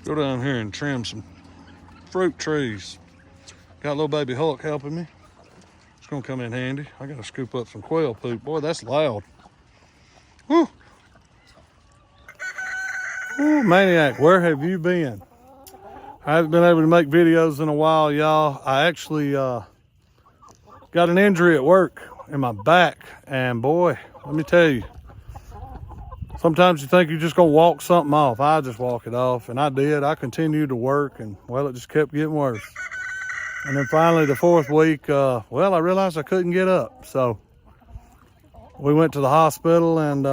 Go down here and trim some fruit trees. Got little baby Hulk helping me. It's gonna come in handy. I gotta scoop up some quail poop. Boy, that's loud. Woo! Ooh, Maniac, where have you been? I haven't been able to make videos in a while, y'all. I actually got an injury at work in my back, and boy, let me tell you, sometimes you think you're just gonna walk something off. I just walk it off, and I did. I continued to work, and well, it just kept getting worse. And then finally, the fourth week, well, I realized I couldn't get up, so we went to the hospital and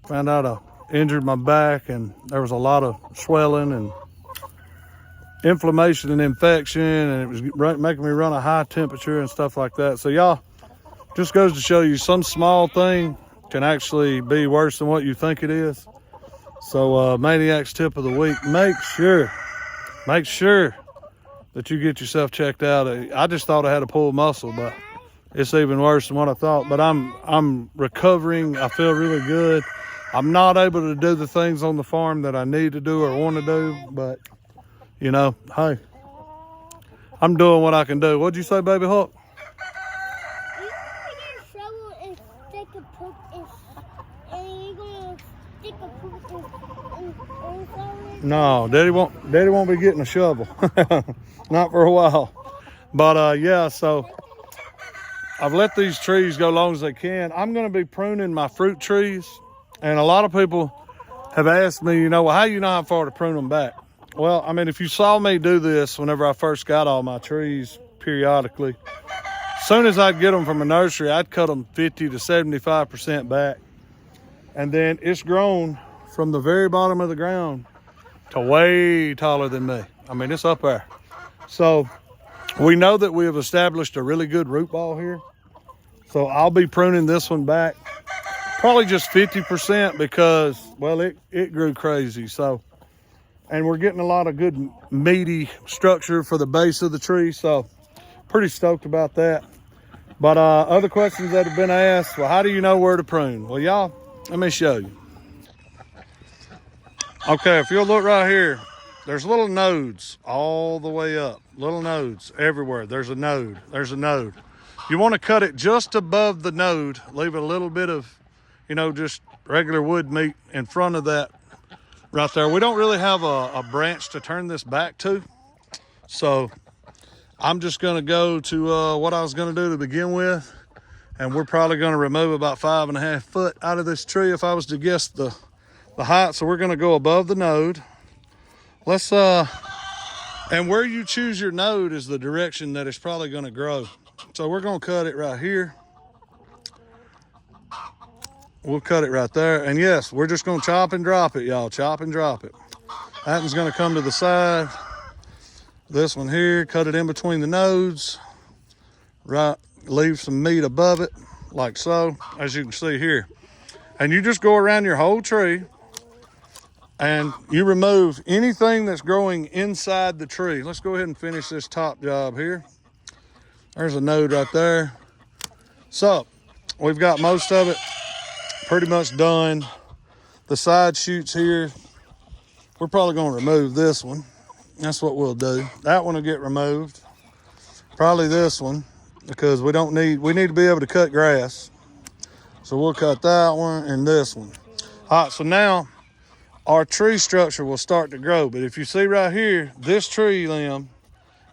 found out I injured my back, and there was a lot of swelling and inflammation and infection, and it was making me run a high temperature and stuff like that. So y'all, just goes to show you some small thing can actually be worse than what you think it is. So Maniac's tip of the week, make sure that you get yourself checked out. I just thought I had a pulled muscle, but it's even worse than what I thought. But I'm recovering. I feel really good. I'm not able to do the things on the farm that I need to do or want to do, but you know, hey, I'm doing what I can do. What'd you say, baby Hulk? You gonna shovel and stick a poop and you're gonna stick a poop in. No, Daddy won't be getting a shovel. Not for a while. But yeah, so I've let these trees go long as they can. I'm gonna be pruning my fruit trees. And a lot of people have asked me, you know, well, how do you know how far to prune them back? Well, I mean, if you saw me do this whenever I first got all my trees periodically, as soon as I'd get them from a nursery, I'd cut them 50 to 75% back. And then it's grown from the very bottom of the ground to way taller than me. I mean, it's up there. So we know that we have established a really good root ball here. So I'll be pruning this one back. Probably just 50% because, well, it grew crazy. So, and we're getting a lot of good meaty structure for the base of the tree. So pretty stoked about that. But other questions that have been asked, well, how do you know where to prune? Well, y'all, let me show you. Okay, if you'll look right here, there's little nodes all the way up. Little nodes everywhere. There's a node. There's a node. You want to cut it just above the node. Leave a little bit of, you know, just regular wood meat in front of that right there. We don't really have a branch to turn this back to. So I'm just going to go to what I was going to do to begin with. And we're probably going to remove about 5.5 foot out of this tree if I was to guess the height. So we're going to go above the node. Let's, and where you choose your node is the direction that it's probably going to grow. So we're going to cut it right here. We'll cut it right there. And yes, we're just going to chop and drop it, y'all. Chop and drop it. That one's going to come to the side. This one here, cut it in between the nodes. Right, leave some meat above it, like so, as you can see here. And you just go around your whole tree and you remove anything that's growing inside the tree. Let's go ahead and finish this top job here. There's a node right there. So we've got most of it pretty much done. The side shoots here, we're probably going to remove this one. That's what we'll do. That one will get removed. Probably this one, because we need to be able to cut grass. So we'll cut that one and this one. All right, so now our tree structure will start to grow. But if you see right here, this tree limb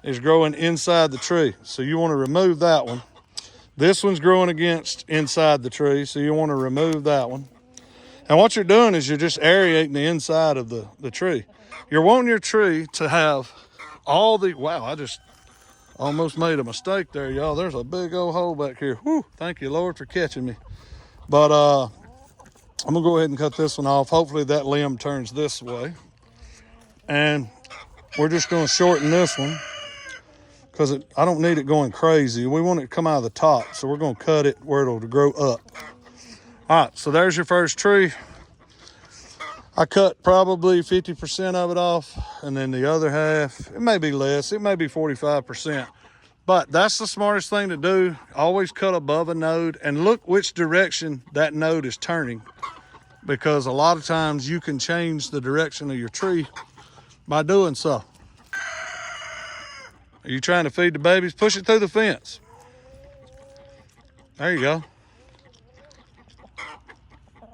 is growing inside the tree. So you want to remove that one. This one's growing against inside the tree, so you want to remove that one. And what you're doing is you're just aerating the inside of the tree. You're wanting your tree to have all the, wow, I just almost made a mistake there, y'all. There's a big old hole back here. Whew, thank you, Lord, for catching me. But I'm gonna go ahead and cut this one off. Hopefully that limb turns this way. And we're just gonna shorten this one, because I don't need it going crazy. We want it to come out of the top, so we're going to cut it where it'll grow up. All right, so there's your first tree. I cut probably 50% of it off, and then the other half, it may be less, it may be 45%. But that's the smartest thing to do. Always cut above a node and look which direction that node is turning. because a lot of times you can change the direction of your tree by doing so. Are you trying to feed the babies? Push it through the fence. There you go.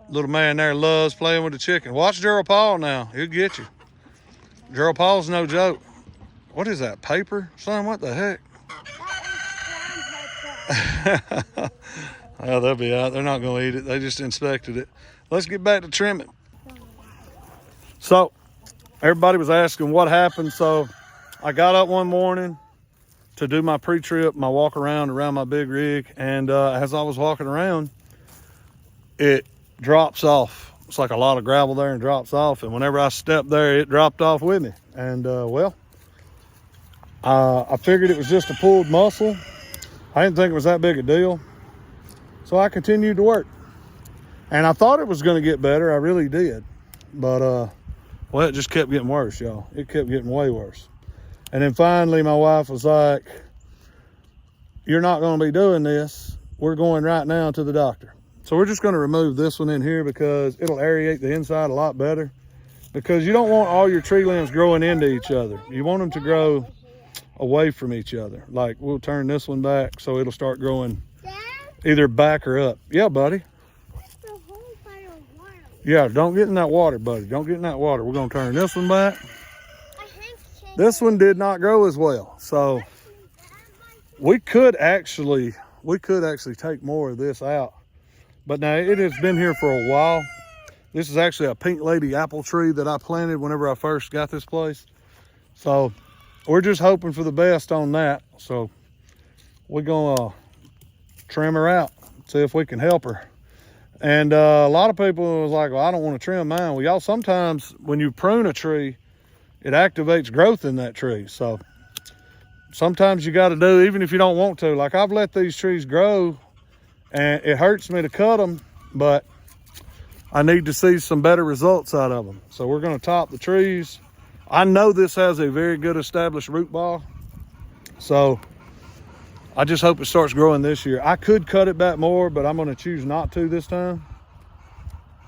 Little man there loves playing with the chicken. Watch Gerald Paul now. He'll get you. Gerald Paul's no joke. What is that, paper? Son, what the heck? Oh, they'll be out. They're not going to eat it. They just inspected it. Let's get back to trimming. So, everybody was asking what happened. So, I got up one morning to do my pre-trip, my walk around my big rig. And as I was walking around, it drops off. It's like a lot of gravel there and drops off. And whenever I stepped there, it dropped off with me. And well, I figured it was just a pulled muscle. I didn't think it was that big a deal. So I continued to work. And I thought it was going to get better. I really did. But, well, it just kept getting worse, y'all. It kept getting way worse. And then finally, my wife was like, "You're not going to be doing this. We're going right now to the doctor." So we're just going to remove this one in here because it'll aerate the inside a lot better. Because you don't want all your tree limbs growing into each other. You want them to grow away from each other. Like, we'll turn this one back so it'll start growing either back or up. Yeah, buddy. The whole pile of water. Yeah, don't get in that water, buddy. Don't get in that water. We're going to turn this one back. This one did not grow as well. So we could actually take more of this out. But now it has been here for a while. This is actually a pink lady apple tree that I planted whenever I first got this place. So we're just hoping for the best on that. So we're gonna trim her out, see if we can help her. And a lot of people was like, "Well, I don't want to trim mine." Well, y'all, sometimes when you prune a tree, it activates growth in that tree. So sometimes you got to do, even if you don't want to. Like, I've let these trees grow and it hurts me to cut them, but I need to see some better results out of them. So we're going to top the trees. I know this has a very good established root ball. So I just hope it starts growing this year. I could cut it back more, but I'm going to choose not to this time.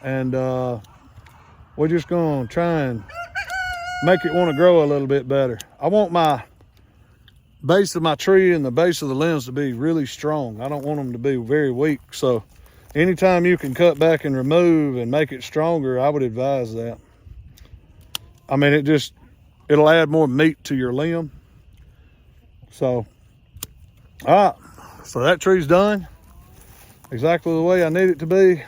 And we're just going to try and make it want to grow a little bit better. I want my base of my tree and the base of the limbs to be really strong. I don't want them to be very weak. So anytime you can cut back and remove and make it stronger, I would advise that. I mean, it'll add more meat to your limb. So, all right, so that tree's done exactly the way I need it to be.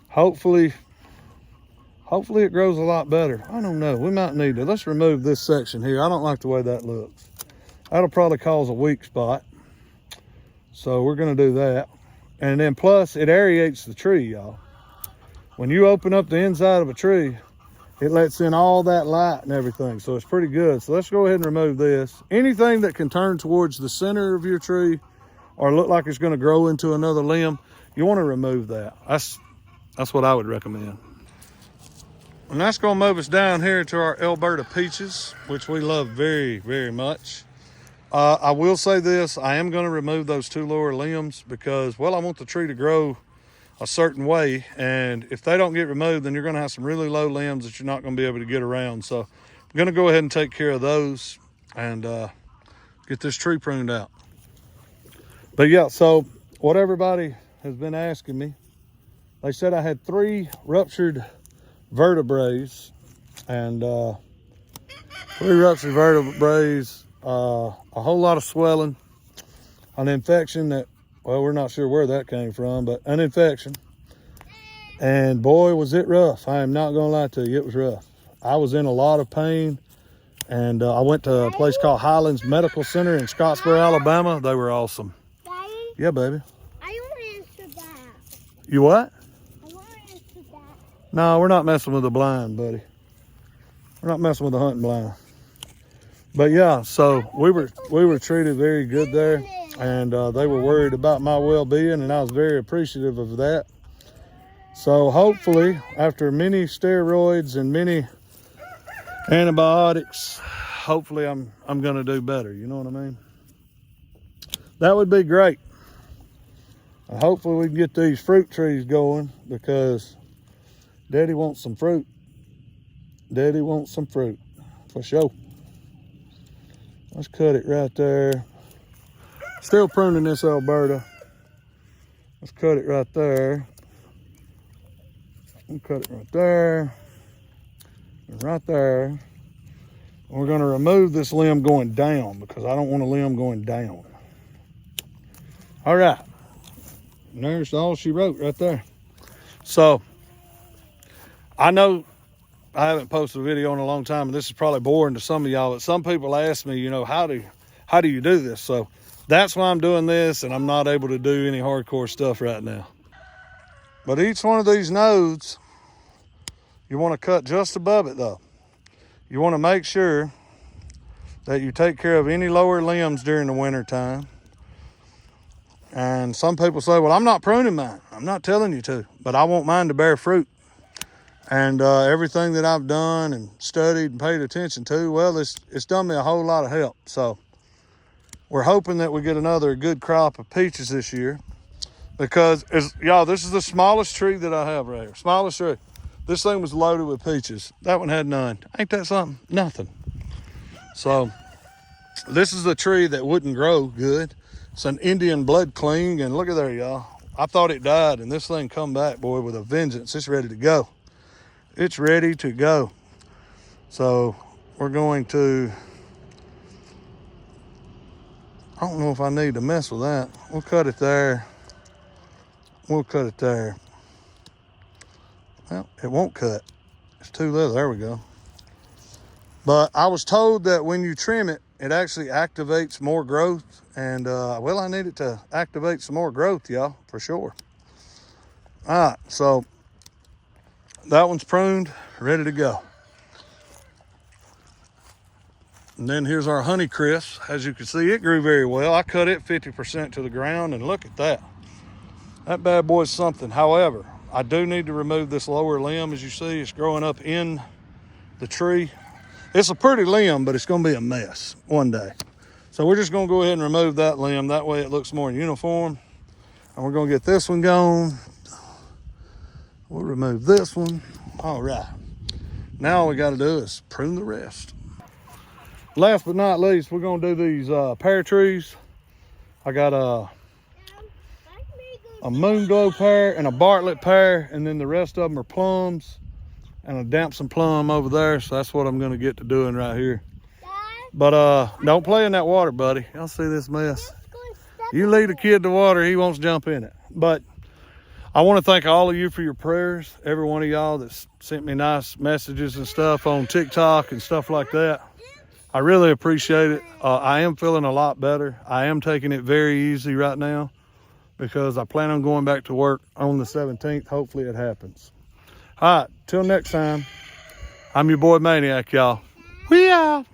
Hopefully it grows a lot better. I don't know, we might need to. Let's remove this section here. I don't like the way that looks. That'll probably cause a weak spot. So we're gonna do that. And then plus it aerates the tree, y'all. When you open up the inside of a tree, it lets in all that light and everything. So it's pretty good. So let's go ahead and remove this. Anything that can turn towards the center of your tree or look like it's gonna grow into another limb, you wanna remove that. That's what I would recommend. And that's gonna move us down here to our Alberta peaches, which we love very, very much. I will say this, I am gonna remove those two lower limbs because, well, I want the tree to grow a certain way. And if they don't get removed, then you're gonna have some really low limbs that you're not gonna be able to get around. So I'm gonna go ahead and take care of those and get this tree pruned out. But yeah, so what everybody has been asking me, they said I had 3 ruptured vertebrae and 3 ruptured vertebrae, a whole lot of swelling, an infection that, well, we're not sure where that came from, but an infection. And boy, was it rough. I am not gonna lie to you, it was rough. I was in a lot of pain, and I went to a place called Highlands Medical Center in Scottsboro, Alabama. They were awesome. Daddy? Yeah, baby. I don't answer that. You what? I won't answer that. No, we're not messing with the blind, buddy. We're not messing with the hunting blind. But yeah, so we were treated very good there, and they were worried about my well-being, and I was very appreciative of that. So hopefully, after many steroids and many antibiotics, hopefully I'm gonna do better. You know what I mean? That would be great. Hopefully we can get these fruit trees going because Daddy wants some fruit. Daddy wants some fruit, for sure. Let's cut it right there. Still pruning this Alberta. Let's cut it right there. We'll cut it right there. And right there. We're going to remove this limb going down because I don't want a limb going down. All right. And there's all she wrote right there. So, I know I haven't posted a video in a long time, and this is probably boring to some of y'all, but some people ask me, you know, how do you do this? So, that's why I'm doing this, and I'm not able to do any hardcore stuff right now. But each one of these nodes, you want to cut just above it, though. You want to make sure that you take care of any lower limbs during the winter time. And some people say, well, I'm not pruning mine. I'm not telling you to, but I want mine to bear fruit. And everything that I've done and studied and paid attention to, well, it's done me a whole lot of help. So we're hoping that we get another good crop of peaches this year, because y'all, this is the smallest tree that I have right here. Smallest tree. This thing was loaded with peaches. That one had none. Ain't that something? Nothing. So this is the tree that wouldn't grow good. It's an Indian blood cling, and look at there, y'all. I thought it died, and this thing come back, boy, with a vengeance. It's ready to go. It's ready to go. So we're going to, I don't know if I need to mess with that. We'll cut it there. We'll cut it there. Well, it won't cut. It's too little. There we go. But I was told that when you trim it, it actually activates more growth. And, well, I need it to activate some more growth, y'all, for sure. All right, so that one's pruned, ready to go. And then here's our Honeycrisp. As you can see, it grew very well. I cut it 50% to the ground, and look at that. That bad boy's something. However, I do need to remove this lower limb. As you see, it's growing up in the tree. It's a pretty limb, but it's gonna be a mess one day. So we're just gonna go ahead and remove that limb. That way it looks more uniform. And we're gonna get this one gone. We'll remove this one. All right. Now all we gotta do is prune the rest. Last but not least, we're gonna do these pear trees. I got a Moonglow pear and a Bartlett pear, and then the rest of them are plums and a Damson plum over there. So that's what I'm gonna get to doing right here. But don't play in that water, buddy. Y'all see this mess? You lead a kid to water, he wants to jump in it. But I want to thank all of you for your prayers. Every one of y'all that's sent me nice messages and stuff on TikTok and stuff like that. I really appreciate it. I am feeling a lot better. I am taking it very easy right now because I plan on going back to work on the 17th. Hopefully it happens. All right, till next time, I'm your boy Maniac, y'all. We out.